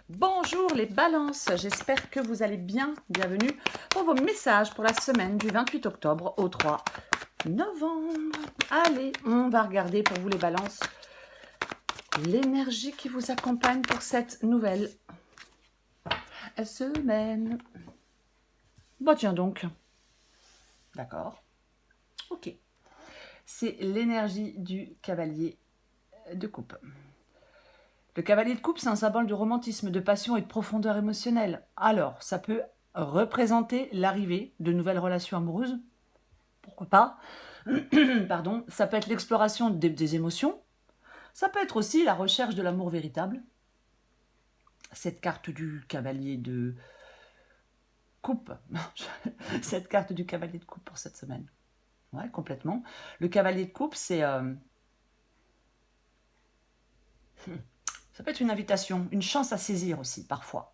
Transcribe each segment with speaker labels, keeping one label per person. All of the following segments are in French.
Speaker 1: Bonjour les balances, j'espère que vous allez bien. Bienvenue pour vos messages pour la semaine du 28 octobre au 3 novembre. Allez, on va regarder pour vous les balances l'énergie qui vous accompagne pour cette nouvelle semaine. Bon tiens donc, d'accord, ok. C'est l'énergie du cavalier de coupe. Le cavalier de coupe, c'est un symbole de romantisme, de passion et de profondeur émotionnelle. Alors, ça peut représenter l'arrivée de nouvelles relations amoureuses. Pourquoi pas? Pardon. Ça peut être l'exploration des émotions. Ça peut être aussi la recherche de l'amour véritable. Cette carte du cavalier de coupe. Cette carte du cavalier de coupe pour cette semaine. Ouais, complètement. Le cavalier de coupe, c'est... ça peut être une invitation, une chance à saisir aussi, parfois.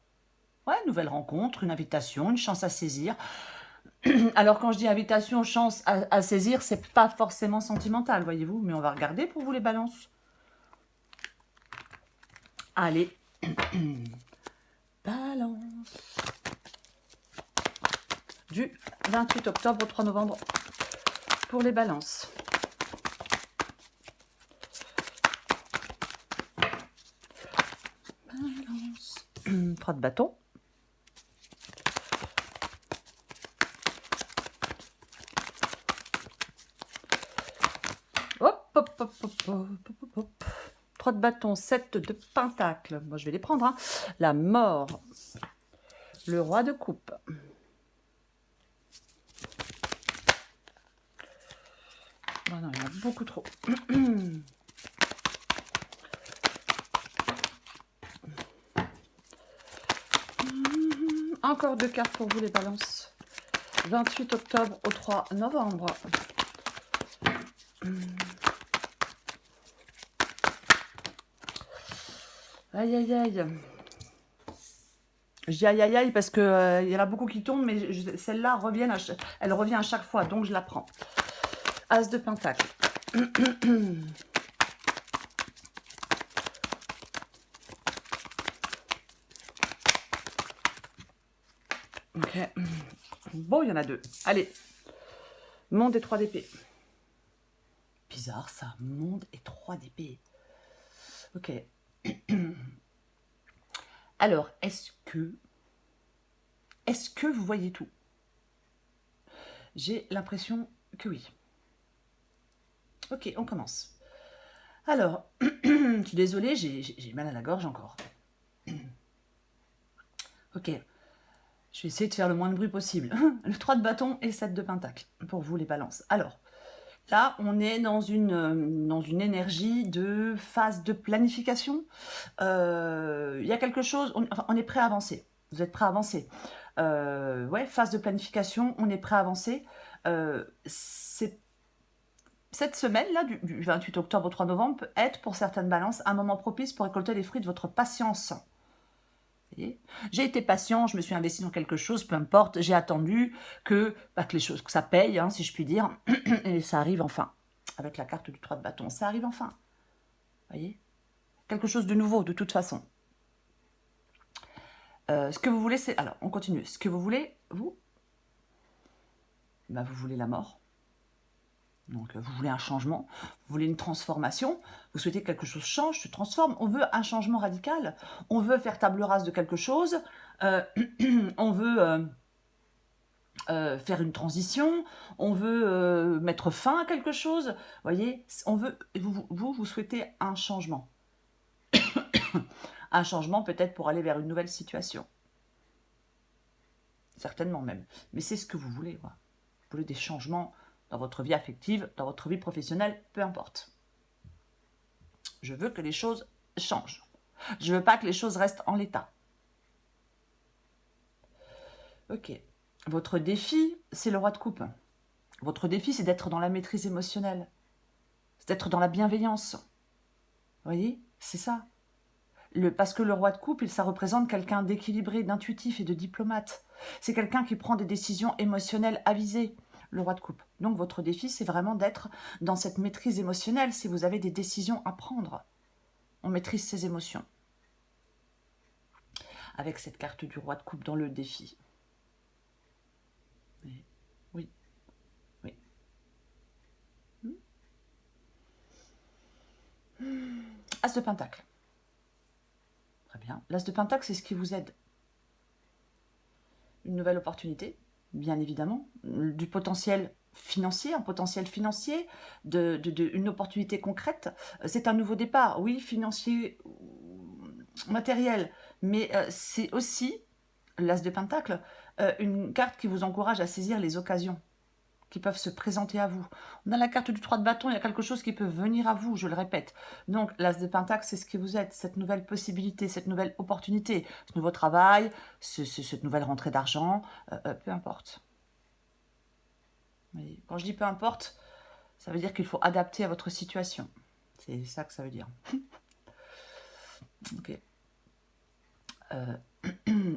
Speaker 1: Ouais, nouvelle rencontre, une invitation, une chance à saisir. Alors quand je dis invitation, chance à saisir, c'est pas forcément sentimental, voyez-vous, mais on va regarder pour vous les balances. Allez, balance. Du 28 octobre au 3 novembre pour les balances. Balance. 3 de bâton. Hop, hop, hop, hop, hop, hop, hop. 3 de bâton, 7 de pentacle. Moi, je vais les prendre. Hein. La mort. Le roi de coupe. Oh non, il y en a beaucoup trop. Encore 2 cartes pour vous les balances. 28 octobre au 3 novembre. Aïe, aïe, aïe. Je dis aïe, aïe, aïe parce qu'il y en a beaucoup qui tombent, mais celle-là, elle revient à chaque fois, donc je la prends. As de pentacle. Ok. Bon, il y en a 2. Allez. Monde et 3 d'épée. Bizarre ça, monde et 3 d'épée. Ok. Alors, est-ce que vous voyez tout? J'ai l'impression que oui. Ok, on commence. Alors, je suis désolée, j'ai mal à la gorge encore. Ok, je vais essayer de faire le moins de bruit possible. Le 3 de bâton et 7 de pentacle, pour vous les balances. Alors, là, on est dans une énergie de phase de planification. Il y a quelque chose, on est prêt à avancer. Vous êtes prêt à avancer. Ouais, phase de planification, on est prêt à avancer. Cette semaine-là, du 28 octobre au 3 novembre, peut être pour certaines balances un moment propice pour récolter les fruits de votre patience. J'ai été patient, je me suis investi dans quelque chose, peu importe, j'ai attendu que les choses, que ça paye, hein, si je puis dire, et ça arrive enfin. Avec la carte du 3 de bâton, ça arrive enfin. Voyez, quelque chose de nouveau, de toute façon. Ce que vous voulez, c'est... Alors, on continue. Ce que vous voulez, vous voulez la mort. Donc, vous voulez un changement, vous voulez une transformation, vous souhaitez que quelque chose change, se transforme. On veut un changement radical, on veut faire table rase de quelque chose, on veut faire une transition, on veut mettre fin à quelque chose. Vous voyez, vous souhaitez un changement. Un changement peut-être pour aller vers une nouvelle situation. Certainement même. Mais c'est ce que vous voulez. Quoi. Vous voulez des changements dans votre vie affective, dans votre vie professionnelle, peu importe. Je veux que les choses changent. Je ne veux pas que les choses restent en l'état. Ok. Votre défi, c'est le roi de coupe. Votre défi, c'est d'être dans la maîtrise émotionnelle. C'est d'être dans la bienveillance. Vous voyez, c'est ça. Parce que le roi de coupe, ça représente quelqu'un d'équilibré, d'intuitif et de diplomate. C'est quelqu'un qui prend des décisions émotionnelles avisées, le roi de coupe. Donc votre défi, c'est vraiment d'être dans cette maîtrise émotionnelle si vous avez des décisions à prendre. On maîtrise ses émotions. avec cette carte du roi de coupe dans le défi. Oui, oui, oui. As de Pentacle. Très bien. L'As de Pentacle, c'est ce qui vous aide. Une nouvelle opportunité, bien évidemment, du potentiel financier, un potentiel financier, une opportunité concrète. C'est un nouveau départ, oui, financier, matériel, mais c'est aussi, l'As de Pentacle, une carte qui vous encourage à saisir les occasions qui peuvent se présenter à vous. On a la carte du 3 de bâton, il y a quelque chose qui peut venir à vous, je le répète. Donc, l'As de Pentacle, c'est ce qui vous aide, cette nouvelle possibilité, cette nouvelle opportunité, ce nouveau travail, cette nouvelle rentrée d'argent, peu importe. Mais quand je dis peu importe, ça veut dire qu'il faut adapter à votre situation. C'est ça que ça veut dire. Ok.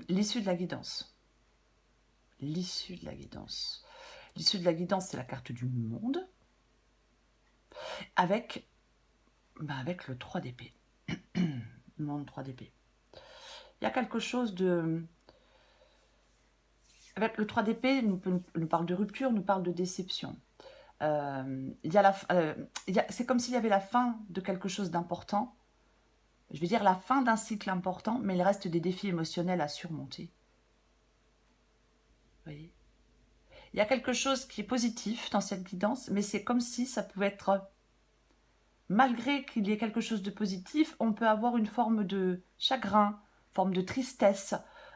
Speaker 1: L'issue de la guidance. L'issue de la guidance. L'issue de la guidance, c'est la carte du monde, avec le 3 d'épée. Le monde 3 d'épée. Il y a quelque chose de... Avec le 3 d'épée, nous parle de rupture, nous parle de déception. C'est comme s'il y avait la fin de quelque chose d'important. Je vais dire la fin d'un cycle important, mais il reste des défis émotionnels à surmonter. Vous voyez ? Il y a quelque chose qui est positif dans cette guidance, mais c'est comme si ça pouvait être... Malgré qu'il y ait quelque chose de positif, on peut avoir une forme de chagrin, forme de tristesse,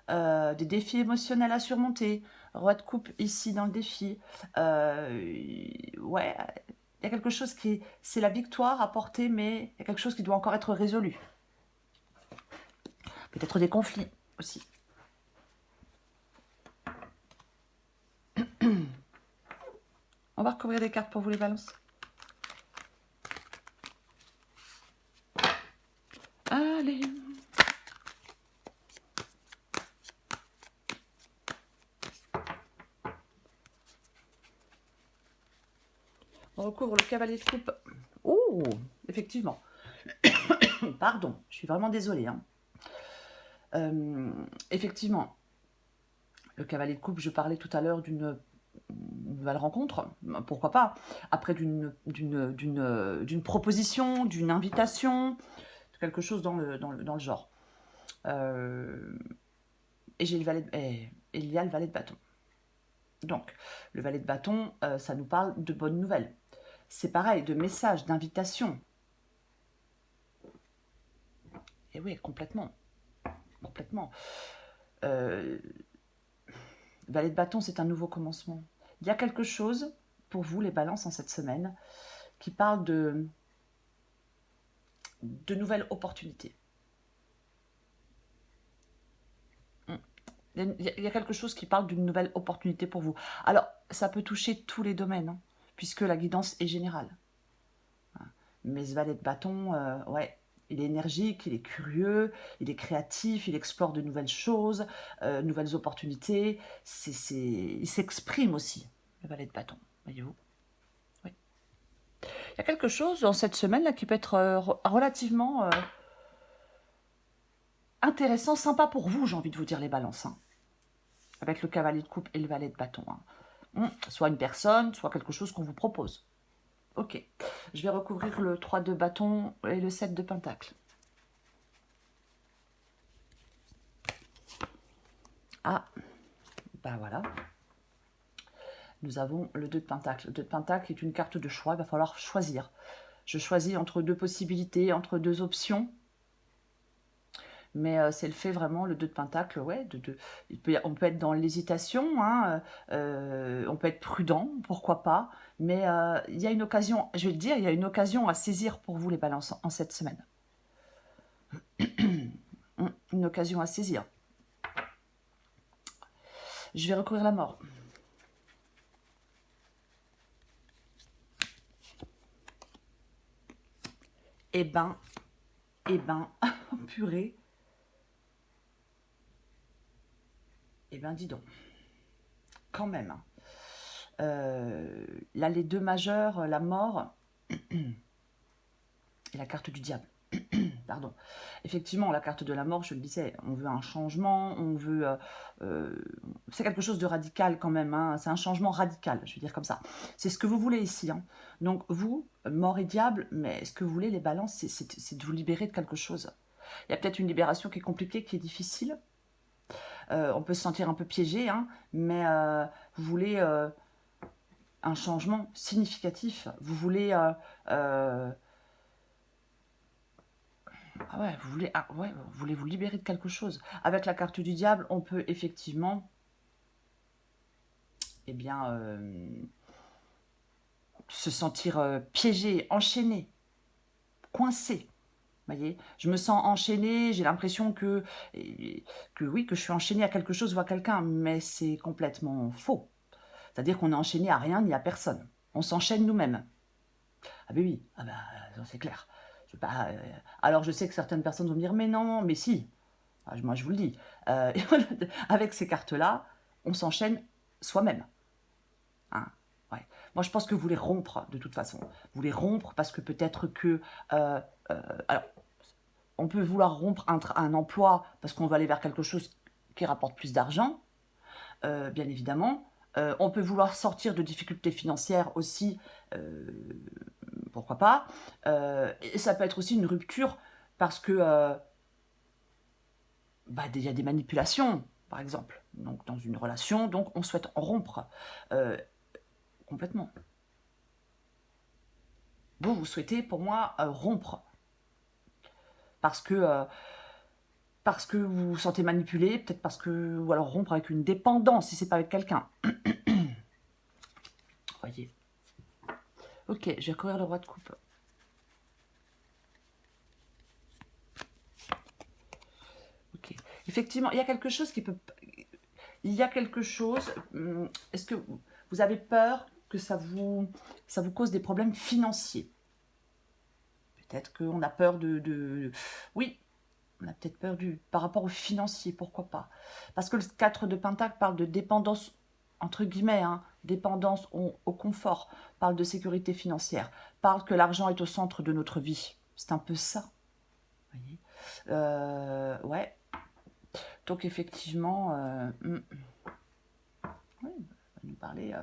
Speaker 1: des défis émotionnels à surmonter. Roi de coupe ici dans le défi. Ouais, il y a quelque chose qui... C'est la victoire à porter, mais il y a quelque chose qui doit encore être résolu. Peut-être des conflits aussi. On va recouvrir des cartes pour vous les balances. Allez. On recouvre le cavalier de coupe. Oh, effectivement. Pardon, je suis vraiment désolée. Hein. Effectivement, le cavalier de coupe, je parlais tout à l'heure d'une nouvelle rencontre, pourquoi pas, après d'une proposition, d'une invitation, quelque chose dans le genre. Et il y a le valet de bâton. Donc, le valet de bâton, ça nous parle de bonnes nouvelles. C'est pareil, de messages, d'invitations. Et oui, complètement. Complètement. Valet de bâton, c'est un nouveau commencement. Il y a quelque chose, pour vous, les balances, en cette semaine, qui parle de nouvelles opportunités. Il y a quelque chose qui parle d'une nouvelle opportunité pour vous. Alors, ça peut toucher tous les domaines, hein, puisque la guidance est générale. Mais ce valet de bâton, ouais, il est énergique, il est curieux, il est créatif, il explore de nouvelles choses, nouvelles opportunités. Il s'exprime aussi, le valet de bâton, voyez-vous. Oui. Il y a quelque chose dans cette semaine-là qui peut être relativement intéressant, sympa pour vous, j'ai envie de vous dire, les balances. Hein. Avec le cavalier de coupe et le valet de bâton. Hein. Soit une personne, soit quelque chose qu'on vous propose. Ok, je vais recouvrir le 3 de bâton et le 7 de pentacle. Ah, ben voilà. Nous avons le 2 de pentacle. Le 2 de pentacle est une carte de choix, il va falloir choisir. Je choisis entre deux possibilités, entre deux options. Mais c'est le fait vraiment, le 2 de pentacle, ouais, on peut être dans l'hésitation, hein, on peut être prudent, pourquoi pas, mais il y a une occasion, je vais le dire, il y a une occasion à saisir pour vous les balances en cette semaine. Une occasion à saisir. Je vais recourir la mort. Eh ben, purée. Eh ben, dis donc. Quand même. Là, les deux majeurs, la mort et la carte du diable. pardon. Effectivement, la carte de la mort, je le disais, on veut un changement, on veut... c'est quelque chose de radical quand même, hein, c'est un changement radical, je vais dire comme ça. C'est ce que vous voulez ici. Hein. Donc vous, mort et diable, mais ce que vous voulez, les balances, c'est de vous libérer de quelque chose. Il y a peut-être une libération qui est compliquée, qui est difficile. On peut se sentir un peu piégé, hein, mais vous voulez un changement significatif. Vous voulez... ah ouais, vous voulez vous libérer de quelque chose. Avec la carte du diable, on peut effectivement, eh bien, se sentir piégé, enchaîné, coincé. Voyez, je me sens enchaînée, j'ai l'impression que oui, que je suis enchaînée à quelque chose ou à quelqu'un, mais c'est complètement faux. C'est-à-dire qu'on est enchaîné à rien ni à personne. On s'enchaîne nous-mêmes. Ah ben oui, ah ben, c'est clair. Je vais pas, alors je sais que certaines personnes vont me dire, mais non, mais si. Ah, moi je vous le dis. Avec ces cartes-là, on s'enchaîne soi-même. Hein, ouais. Moi je pense que vous voulez rompre de toute façon. Vous voulez rompre parce que peut-être que... alors, on peut vouloir rompre un emploi parce qu'on va aller vers quelque chose qui rapporte plus d'argent, bien évidemment. On peut vouloir sortir de difficultés financières aussi, pourquoi pas. Et ça peut être aussi une rupture parce que il y a des manipulations, par exemple, donc dans une relation, donc on souhaite rompre complètement. Vous souhaitez, pour moi, rompre parce que vous vous sentez manipulé, peut-être ou alors rompre avec une dépendance si c'est pas avec quelqu'un. Voyez. Ok, je vais courir le roi de coupe. Ok. Effectivement, il y a quelque chose qui peut... Il y a quelque chose... Est-ce que vous avez peur que ça vous cause des problèmes financiers? Peut-être qu'on a peur Oui, on a peut-être peur par rapport au financier, pourquoi pas? Parce que le 4 de Pentacle parle de dépendance, entre guillemets, hein, dépendance au confort, parle de sécurité financière, parle que l'argent est au centre de notre vie. C'est un peu ça. Vous voyez, ouais. Donc effectivement, ouais, on va nous parler.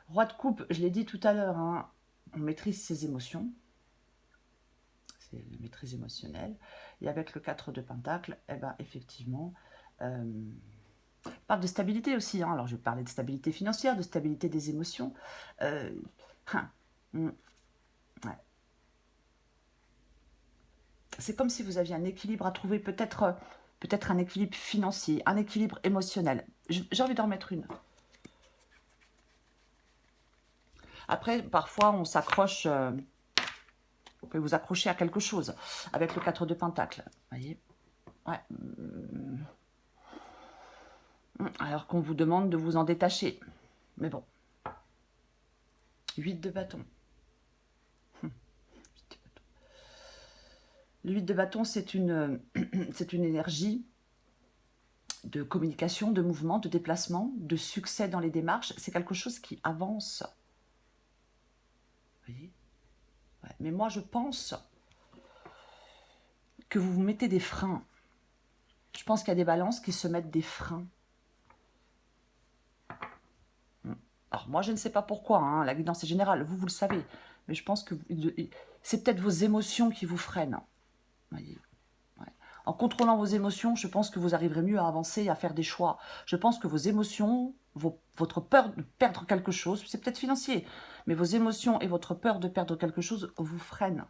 Speaker 1: Roi de coupe, je l'ai dit tout à l'heure, hein, on maîtrise ses émotions. C'est la maîtrise émotionnelle. Et avec le 4 de Pentacle, eh ben, effectivement, parle de stabilité aussi. Hein. Alors, je vais parler de stabilité financière, de stabilité des émotions. Ouais. C'est comme si vous aviez un équilibre à trouver, peut-être un équilibre financier, un équilibre émotionnel. J'ai envie d'en mettre une. Après, parfois, on s'accroche... vous pouvez vous accrocher à quelque chose avec le 4 de Pentacle. Vous voyez, ouais. Alors qu'on vous demande de vous en détacher. Mais bon. 8 de bâton. Le 8 de bâton, c'est une énergie de communication, de mouvement, de déplacement, de succès dans les démarches. C'est quelque chose qui avance. Vous voyez, ouais. Mais moi, je pense que vous vous mettez des freins. Je pense qu'il y a des balances qui se mettent des freins. Alors moi, je ne sais pas pourquoi, hein, la guidance est générale, vous le savez. Mais je pense que c'est peut-être vos émotions qui vous freinent. Voyez. Ouais. En contrôlant vos émotions, je pense que vous arriverez mieux à avancer et à faire des choix. Je pense que vos émotions, votre peur de perdre quelque chose, c'est peut-être financier, mais vos émotions et votre peur de perdre quelque chose vous freinent.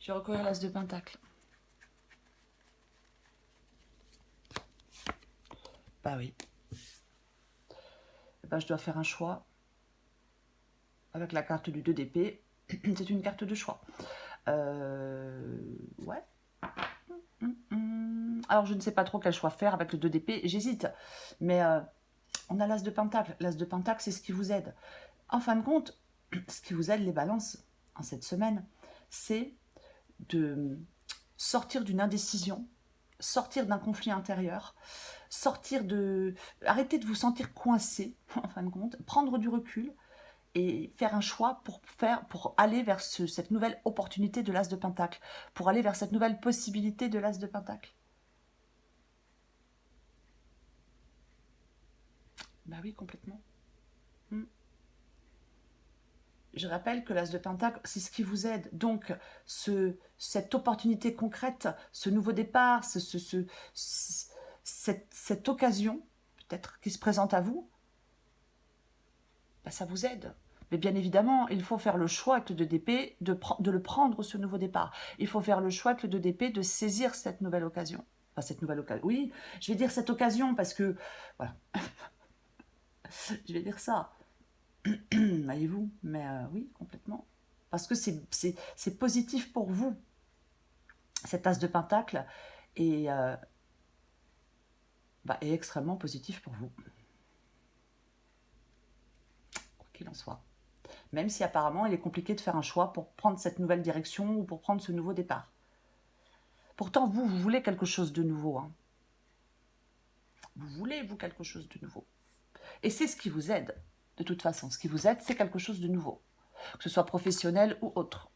Speaker 1: Je vais recourir l'As de Pentacle. Bah oui. Ben, je dois faire un choix. Avec la carte du 2 d'épée, c'est une carte de choix. Ouais. Alors, je ne sais pas trop quel choix faire avec le 2 d'épée. J'hésite. Mais on a l'As de Pentacle. L'As de Pentacle, c'est ce qui vous aide. En fin de compte, ce qui vous aide, les balances, en cette semaine, c'est de sortir d'une indécision, sortir d'un conflit intérieur, sortir de... Arrêtez de vous sentir coincé, en fin de compte, prendre du recul et faire un choix pour aller vers cette nouvelle opportunité de l'As de Pentacle, pour aller vers cette nouvelle possibilité de l'As de Pentacle. Bah oui, complètement. Je rappelle que l'As de Pentacle, c'est ce qui vous aide. Donc, cette opportunité concrète, ce nouveau départ, cette occasion, peut-être, qui se présente à vous, bah, ça vous aide. Mais bien évidemment, il faut faire le choix avec le 2 d'épée de le prendre, ce nouveau départ. Il faut faire le choix avec le 2 d'épée de saisir cette nouvelle occasion. Enfin, cette nouvelle occasion. Oui, je vais dire cette occasion parce que... Voilà. Je vais dire ça. Voyez-vous, mais oui, complètement. Parce que c'est positif pour vous, cet As de Pentacle, et est extrêmement positif pour vous. Quoi qu'il en soit. Même si apparemment il est compliqué de faire un choix pour prendre cette nouvelle direction ou pour prendre ce nouveau départ. Pourtant, vous voulez quelque chose de nouveau. Hein. Vous voulez, vous, quelque chose de nouveau. Et c'est ce qui vous aide, de toute façon. Ce qui vous aide, c'est quelque chose de nouveau. Que ce soit professionnel ou autre.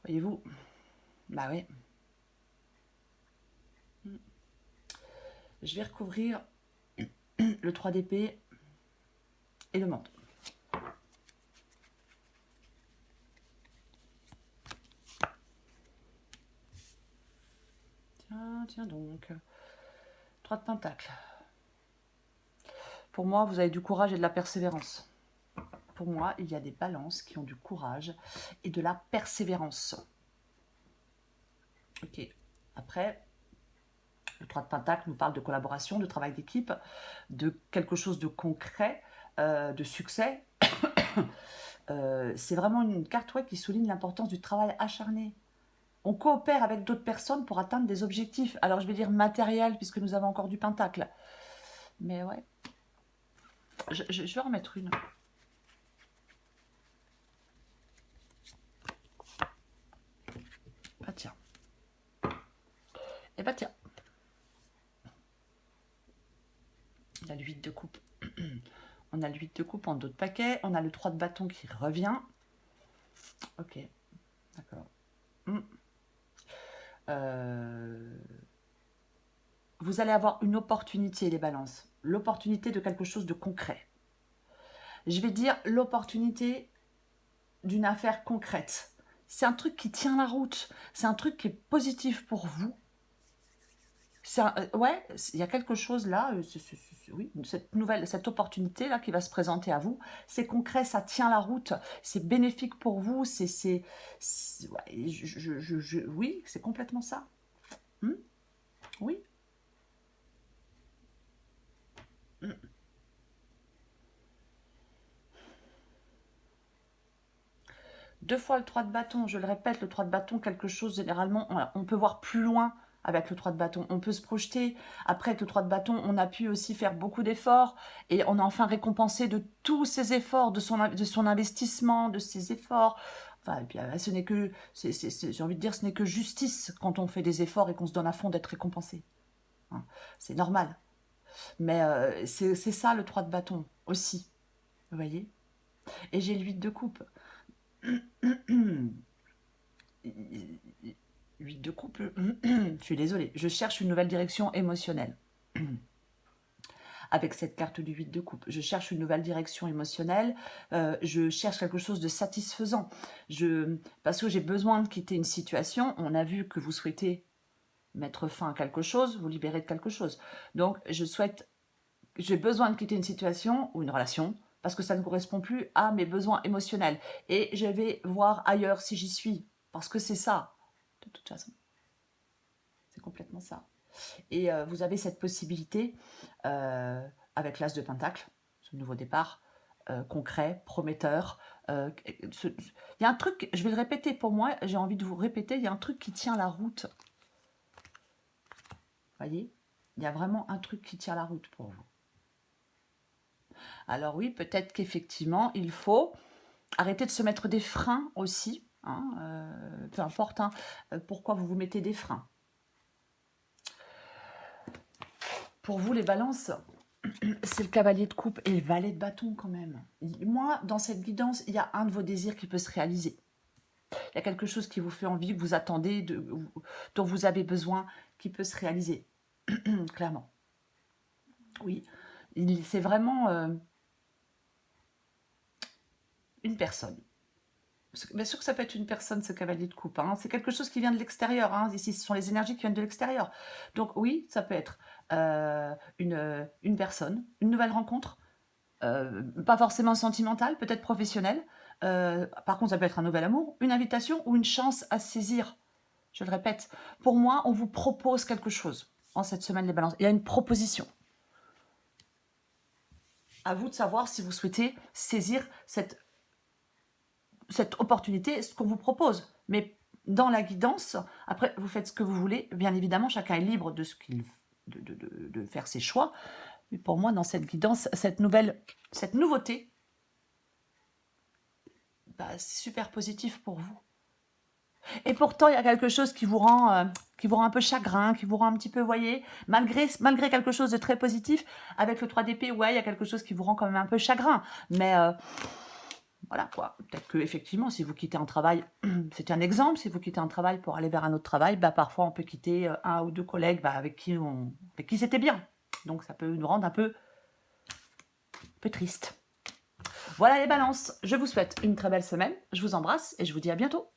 Speaker 1: Voyez-vous? Bah oui. Je vais recouvrir le 3 d'épée et le monde. Tiens donc. 3 de Pentacle. Pour moi, vous avez du courage et de la persévérance. Pour moi, il y a des balances qui ont du courage et de la persévérance. Ok. Après, le 3 de Pentacle nous parle de collaboration, de travail d'équipe, de quelque chose de concret, de succès. C'est vraiment une carte qui souligne l'importance du travail acharné. On coopère avec d'autres personnes pour atteindre des objectifs. Alors, je vais dire matériel, puisque nous avons encore du Pentacle. Mais ouais. Je vais en mettre une. Bah tiens. Et bah tiens. On a le 8 de coupe. On a le 8 de coupe en dos de paquet. On a le 3 de bâton qui revient. Ok. D'accord. Vous allez avoir une opportunité, les balances. L'opportunité de quelque chose de concret. Je vais dire l'opportunité d'une affaire concrète. C'est un truc qui tient la route. C'est un truc qui est positif pour vous. Ouais, il y a quelque chose là, oui, cette opportunité là qui va se présenter à vous, c'est concret, ça tient la route, c'est bénéfique pour vous, ouais, oui, c'est complètement ça. Oui. 2 fois le 3 de bâton, je le répète, le 3 de bâton, quelque chose, généralement, on peut voir plus loin avec le 3 de bâton. On peut se projeter. Après, avec le 3 de bâton, on a pu aussi faire beaucoup d'efforts et on a enfin récompensé de tous ses efforts, de son investissement, de ses efforts. Enfin, et puis, ce n'est que, j'ai envie de dire, ce n'est que justice quand on fait des efforts et qu'on se donne à fond d'être récompensé. Hein, c'est normal. Mais c'est ça le 3 de bâton aussi. Vous voyez? Et j'ai le 8 de coupe. 8 de couple, je suis désolée, je cherche une nouvelle direction émotionnelle. Avec cette carte du 8 de coupe, je cherche une nouvelle direction émotionnelle, je cherche quelque chose de satisfaisant. Parce que j'ai besoin de quitter une situation, on a vu que vous souhaitez mettre fin à quelque chose, vous libérer de quelque chose. Donc, j'ai besoin de quitter une situation ou une relation, parce que ça ne correspond plus à mes besoins émotionnels. Et je vais voir ailleurs si j'y suis, parce que c'est ça, de toute façon. C'est complètement ça. Et vous avez cette possibilité, avec l'As de Pentacle, ce nouveau départ, concret, prometteur. Il y a un truc, je vais le répéter pour moi, j'ai envie de vous répéter, il y a un truc qui tient la route. Vous voyez? Il y a vraiment un truc qui tient la route pour vous. Alors oui, peut-être qu'effectivement, il faut arrêter de se mettre des freins aussi. Peu importe pourquoi vous vous mettez des freins. Pour vous, les balances, c'est le cavalier de coupe et le valet de bâton quand même. Moi, dans cette guidance, il y a un de vos désirs qui peut se réaliser. Il y a quelque chose qui vous fait envie, que vous attendez, dont vous avez besoin, qui peut se réaliser. Clairement. Oui, c'est vraiment une personne. Bien sûr que ça peut être une personne, ce cavalier de coupe. Hein. C'est quelque chose qui vient de l'extérieur. Hein. Ici, ce sont les énergies qui viennent de l'extérieur. Donc oui, ça peut être une personne, une nouvelle rencontre, pas forcément sentimentale, peut-être professionnelle. Par contre, ça peut être un nouvel amour, une invitation ou une chance à saisir. Je le répète, pour moi, on vous propose quelque chose en cette semaine des balances. Il y a une proposition. À vous de savoir si vous souhaitez saisir cette opportunité, ce qu'on vous propose. Mais dans la guidance, après, vous faites ce que vous voulez. Bien évidemment, chacun est libre de de faire ses choix. Mais pour moi, dans cette guidance, cette nouveauté, bah, c'est super positif pour vous. Et pourtant, il y a quelque chose qui vous rend un peu chagrin, qui vous rend un petit peu, voyez, malgré quelque chose de très positif, avec le 3 d'épée, ouais, il y a quelque chose qui vous rend quand même un peu chagrin. Mais voilà quoi, peut-être que effectivement, si vous quittez un travail, c'est un exemple, si vous quittez un travail pour aller vers un autre travail, bah, parfois on peut quitter un ou deux collègues bah, avec qui c'était bien. Donc ça peut nous rendre un peu triste. Voilà les balances, je vous souhaite une très belle semaine, je vous embrasse et je vous dis à bientôt.